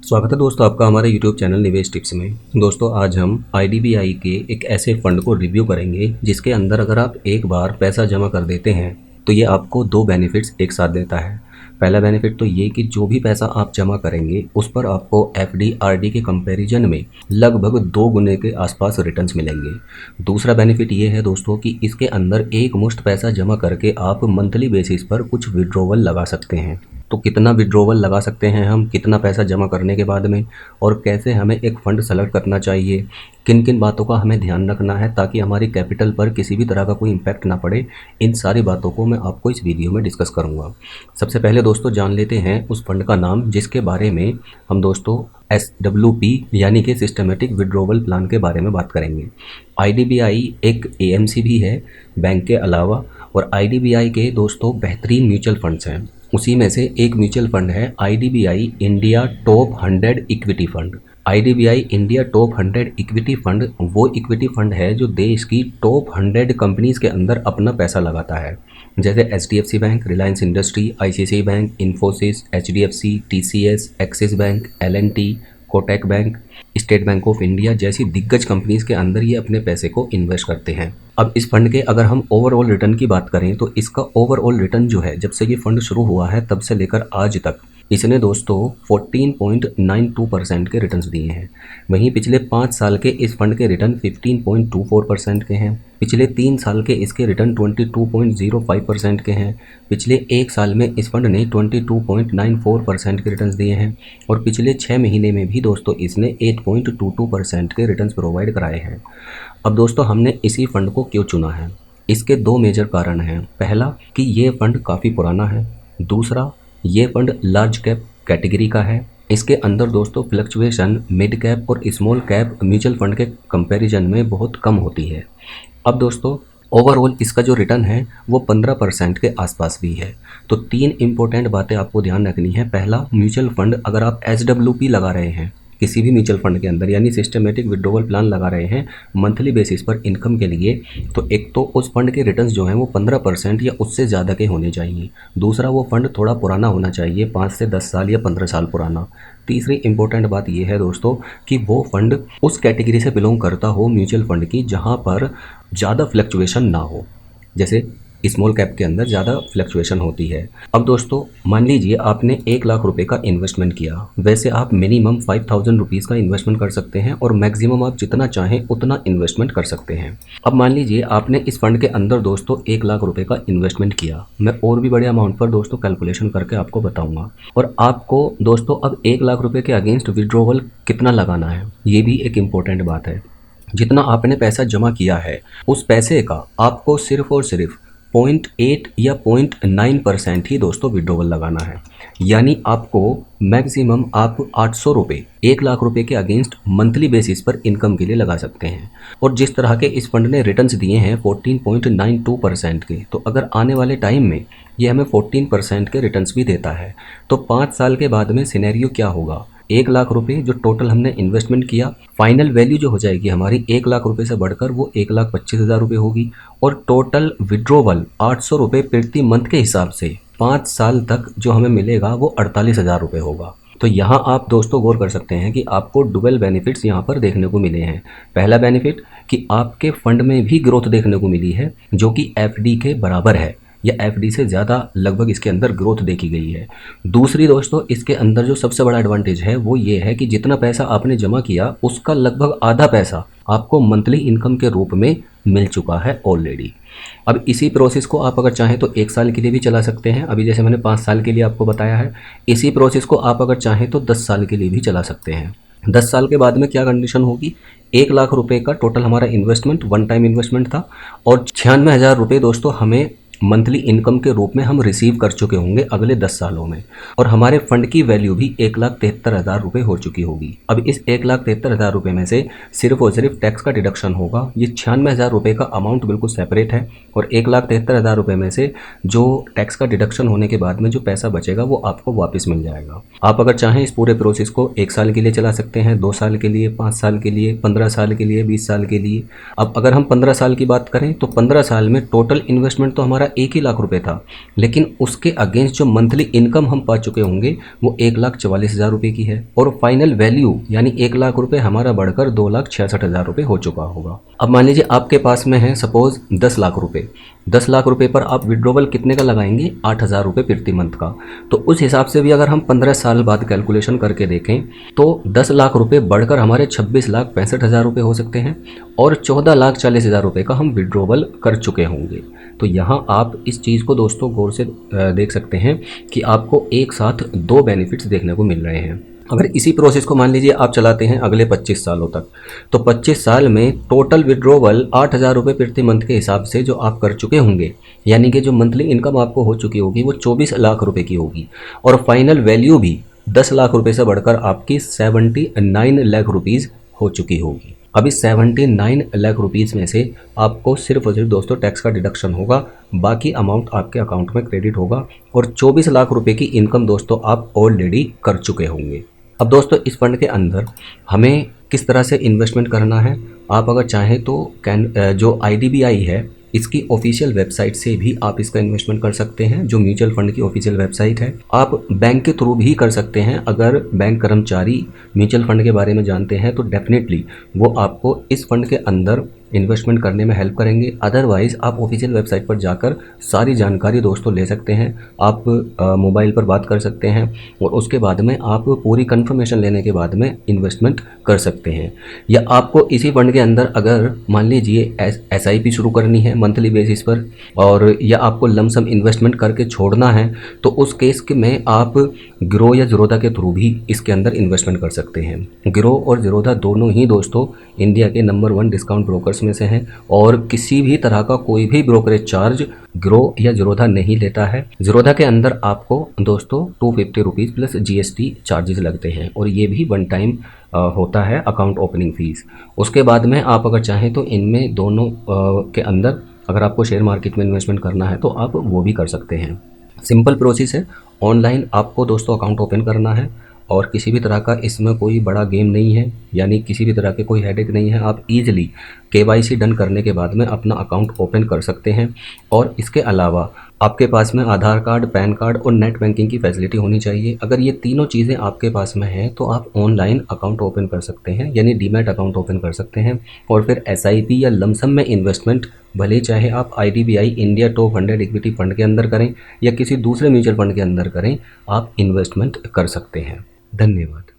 स्वागत है दोस्तों आपका हमारे YouTube चैनल निवेश टिप्स में। दोस्तों आज हम IDBI के एक ऐसे फंड को रिव्यू करेंगे जिसके अंदर अगर आप एक बार पैसा जमा कर देते हैं तो ये आपको दो बेनिफिट्स एक साथ देता है। पहला बेनिफिट तो ये कि जो भी पैसा आप जमा करेंगे उस पर आपको FD RD के कंपैरिजन में लगभग 2 गुने के आसपास रिटर्न्स मिलेंगे। दूसरा बेनिफिट ये है दोस्तों कि इसके अंदर एक मुश्त पैसा जमा करके आप मंथली बेसिस पर कुछ विड्रॉवल लगा सकते हैं। तो कितना विड्रॉवल लगा सकते हैं हम, कितना पैसा जमा करने के बाद में, और कैसे हमें एक फ़ंड सेलेक्ट करना चाहिए, किन किन बातों का हमें ध्यान रखना है ताकि हमारी कैपिटल पर किसी भी तरह का कोई इम्पैक्ट ना पड़े, इन सारी बातों को मैं आपको इस वीडियो में डिस्कस करूंगा। सबसे पहले दोस्तों जान लेते हैं उस फंड का नाम जिसके बारे में हम दोस्तों SWP यानी कि सिस्टमेटिक विड्रॉवल प्लान के बारे में बात करेंगे। IDBI एक AMC भी है बैंक के अलावा, और IDBI के दोस्तों बेहतरीन म्यूचुअल फंड्स हैं। उसी में से एक म्यूचुअल फंड है IDBI India top 100 equity fund. IDBI India top 100 equity fund वो इक्विटी फंड है जो देश की टॉप 100 कंपनीज के अंदर अपना पैसा लगाता है, जैसे HDFC bank, Reliance industry, ICICI bank, Infosys, HDFC, TCS, axis bank, L&T, Kotak bank, state bank of India जैसी दिग्गज कंपनीज के अंदर ये अपने पैसे को इन्वेस्ट करते हैं। अब इस फंड के अगर हम ओवरऑल रिटर्न की बात करें तो इसका ओवरऑल रिटर्न जो है जब से ये फंड शुरू हुआ है तब से लेकर आज तक इसने दोस्तों 14.92% के रिटर्न्स दिए हैं। वहीं पिछले 5 साल के इस फंड के रिटर्न 15.24% के हैं। पिछले 3 साल के इसके रिटर्न 22.05% के हैं। पिछले 1 साल में इस फंड ने 22.94% के रिटर्न्स दिए हैं, और पिछले 6 महीने में भी दोस्तों इसने 8.22% के रिटर्न्स प्रोवाइड कराए हैं। अब दोस्तों हमने इसी फंड को क्यों चुना है, इसके 2 मेजर कारण हैं। पहला कि ये फंड काफ़ी पुराना है। दूसरा, ये फंड लार्ज कैप कैटेगरी का है। इसके अंदर दोस्तों फ्लक्चुएशन मिड कैप और स्मॉल कैप म्यूचुअल फंड के कंपैरिजन में बहुत कम होती है। अब दोस्तों ओवरऑल इसका जो रिटर्न है वो 15% के आसपास भी है। तो 3 इंपॉर्टेंट बातें आपको ध्यान रखनी है। पहला, म्यूचुअल फंड अगर आप SWP लगा रहे हैं किसी भी म्यूचुअल फंड के अंदर यानी सिस्टमेटिक विड्रॉवल प्लान लगा रहे हैं मंथली बेसिस पर इनकम के लिए, तो एक तो उस फंड के रिटर्न्स जो हैं वो 15% या उससे ज़्यादा के होने चाहिए। दूसरा, वो फंड थोड़ा पुराना होना चाहिए, 5 से 10 साल या 15 साल पुराना। तीसरी इंपॉर्टेंट बात यह है दोस्तों कि वो फंड उस कैटेगरी से बिलोंग करता हो म्यूचुअल फंड की जहाँ पर ज़्यादा फ्लक्चुएशन ना हो, जैसे स्मॉल कैप के अंदर ज़्यादा फ्लक्चुएशन होती है। अब दोस्तों मान लीजिए आपने 1 लाख रुपए का इन्वेस्टमेंट किया। वैसे आप मिनिमम 5000 रुपीज़ का इन्वेस्टमेंट कर सकते हैं और मैक्सिमम आप जितना चाहें उतना इन्वेस्टमेंट कर सकते हैं। अब मान लीजिए आपने इस फंड के अंदर दोस्तों 1 लाख रुपए का इन्वेस्टमेंट किया। मैं और भी बड़े अमाउंट पर दोस्तों कैलकुलेशन करके आपको बताऊँगा। और आपको दोस्तों अब 1 लाख रुपये के अगेंस्ट विड्रॉवल कितना लगाना है, ये भी एक इम्पोर्टेंट बात है। जितना आपने पैसा जमा किया है उस पैसे का आपको सिर्फ और सिर्फ 0.8 या 0.9% ही दोस्तों विड्रॉवल लगाना है। यानी आपको मैक्सिमम आप 800 रुपये 1 लाख रुपए के अगेंस्ट मंथली बेसिस पर इनकम के लिए लगा सकते हैं। और जिस तरह के इस फंड ने रिटर्न्स दिए हैं 14.92% के, तो अगर आने वाले टाइम में ये हमें 14% के रिटर्न्स भी देता है तो 5 साल के बाद में सिनेरियो क्या होगा। 1 लाख रुपए जो टोटल हमने इन्वेस्टमेंट किया, फाइनल वैल्यू जो हो जाएगी हमारी 1 लाख रुपए से बढ़कर वो 1,25,000 रुपये होगी, और टोटल विड्रॉवल 800 रुपये प्रति मंथ के हिसाब से 5 साल तक जो हमें मिलेगा वो 48,000 रुपये होगा। तो यहाँ आप दोस्तों गौर कर सकते हैं कि आपको डुअल बेनिफिट्स यहाँ पर देखने को मिले हैं। पहला बेनिफिट कि आपके फंड में भी ग्रोथ देखने को मिली है जो कि FD के बराबर है या FD से ज़्यादा लगभग इसके अंदर ग्रोथ देखी गई है। दूसरी दोस्तों इसके अंदर जो सबसे बड़ा एडवांटेज है वो ये है कि जितना पैसा आपने जमा किया उसका लगभग आधा पैसा आपको मंथली इनकम के रूप में मिल चुका है ऑलरेडी। अब इसी प्रोसेस को आप अगर चाहें तो 1 साल के लिए भी चला सकते हैं। अभी जैसे मैंने 5 साल के लिए आपको बताया है, इसी प्रोसेस को आप अगर चाहें तो 10 साल के लिए भी चला सकते हैं। 10 साल के बाद में क्या कंडीशन होगी, 1 लाख रुपए का टोटल हमारा इन्वेस्टमेंट वन टाइम इन्वेस्टमेंट था, और 96,000 रुपये दोस्तों हमें मंथली इनकम के रूप में हम रिसीव कर चुके होंगे अगले 10 सालों में, और हमारे फंड की वैल्यू भी 1,73,000 रुपये हो चुकी होगी। अब इस 1,73,000 रुपये में से सिर्फ और सिर्फ टैक्स का डिडक्शन होगा। ये 96,000 रुपये का अमाउंट बिल्कुल सेपरेट है, और 1,73,000 रुपये में से जो टैक्स का डिडक्शन होने के बाद में जो पैसा बचेगा वो आपको वापस मिल जाएगा। आप अगर चाहें इस पूरे प्रोसेस को 1 साल के लिए चला सकते हैं, 2 साल के लिए, 5 साल के लिए, 15 साल के लिए, 20 साल के लिए। अब अगर हम 15 साल की बात करें तो 15 साल में टोटल इन्वेस्टमेंट तो हमारा 1 ही लाख रुपए था, लेकिन उसके अगेंस्ट जो मंथली इनकम हम पा चुके होंगे वो 1,44,000 रुपये की है, और फाइनल वैल्यू यानी 1 लाख रुपए हमारा बढ़कर 2,66,000 रुपये हो चुका होगा। अब मान लीजिए आपके पास में है सपोज 10 लाख रुपए, 10 लाख रुपए पर आप विड्रॉवल कितने का लगाएंगे, 8,000 रुपये प्रति मंथ का। तो उस हिसाब से भी अगर हम 15 साल बाद कैलकुलेशन करके देखें तो 10 लाख रुपए बढ़कर हमारे 26,65,000 रुपये हो सकते हैं, और 14,40,000 रुपये का हम विड्रॉवल कर चुके होंगे। तो यहाँ आप इस चीज़ को दोस्तों गौर से देख सकते हैं कि आपको एक साथ 2 बेनिफिट्स देखने को मिल रहे हैं। अगर इसी प्रोसेस को मान लीजिए आप चलाते हैं अगले 25 सालों तक, तो 25 साल में टोटल विड्रॉवल 8,000 रुपये प्रति मंथ के हिसाब से जो आप कर चुके होंगे, यानी कि जो मंथली इनकम आपको हो चुकी होगी वो 24 लाख रुपए की होगी, और फाइनल वैल्यू भी 10 लाख रुपए से बढ़कर आपकी 79 लाख रुपीज़ हो चुकी होगी। अभी 79 लाख रुपीज़ में से आपको सिर्फ और सिर्फ दोस्तों टैक्स का डिडक्शन होगा, बाकी अमाउंट आपके अकाउंट में क्रेडिट होगा, और 24 लाख रुपए की इनकम दोस्तों आप ऑलरेडी कर चुके होंगे। अब दोस्तों इस फंड के अंदर हमें किस तरह से इन्वेस्टमेंट करना है, आप अगर चाहें तो जो IDBI है इसकी ऑफिशियल वेबसाइट से भी आप इसका इन्वेस्टमेंट कर सकते हैं, जो म्यूचुअल फंड की ऑफिशियल वेबसाइट है। आप बैंक के थ्रू भी कर सकते हैं, अगर बैंक कर्मचारी म्यूचुअल फंड के बारे में जानते हैं तो डेफिनेटली वो आपको इस फंड के अंदर इन्वेस्टमेंट करने में हेल्प करेंगे। अदरवाइज़ आप ऑफिशियल वेबसाइट पर जाकर सारी जानकारी दोस्तों ले सकते हैं, आप मोबाइल पर बात कर सकते हैं, और उसके बाद में आप पूरी कंफर्मेशन लेने के बाद में इन्वेस्टमेंट कर सकते हैं। या आपको इसी फंड के अंदर अगर मान लीजिए SIP शुरू करनी है मंथली बेसिस पर, और या आपको लमसम इन्वेस्टमेंट करके छोड़ना है, तो उस केस के में आप ग्रो या ज़ीरोधा के थ्रू भी इसके अंदर इन्वेस्टमेंट कर सकते हैं। ग्रो और ज़ीरोधा दोनों ही दोस्तों इंडिया के नंबर 1 डिस्काउंट ब्रोकर्स में से हैं, और किसी भी तरह का कोई भी ब्रोकरेज चार्ज ग्रो या ज़ीरोधा नहीं लेता है। ज़ीरोधा के अंदर आपको दोस्तों 250 रुपीज़ प्लस GST चार्जेस लगते हैं, और ये भी 1 टाइम होता है अकाउंट ओपनिंग फ़ीस। उसके बाद में आप अगर चाहें तो इनमें दोनों के अंदर अगर आपको शेयर मार्केट में इन्वेस्टमेंट करना है तो आप वो भी कर सकते हैं। सिंपल प्रोसेस है, ऑनलाइन आपको दोस्तों अकाउंट ओपन करना है, और किसी भी तरह का इसमें कोई बड़ा गेम नहीं है, यानी किसी भी तरह के कोई हेडेक नहीं है। आप इजीली KYC डन करने के बाद में अपना अकाउंट ओपन कर सकते हैं, और इसके अलावा आपके पास में आधार कार्ड, पैन कार्ड और नेट बैंकिंग की फैसिलिटी होनी चाहिए। अगर ये तीनों चीज़ें आपके पास में हैं तो आप ऑनलाइन अकाउंट ओपन कर सकते हैं, यानी डीमैट अकाउंट ओपन कर सकते हैं, और फिर SIP या लमसम में इन्वेस्टमेंट भले चाहे आप IDBI India top 100 equity fund के अंदर करें या किसी दूसरे म्यूचुअल फंड के अंदर करें, आप इन्वेस्टमेंट कर सकते हैं। धन्यवाद।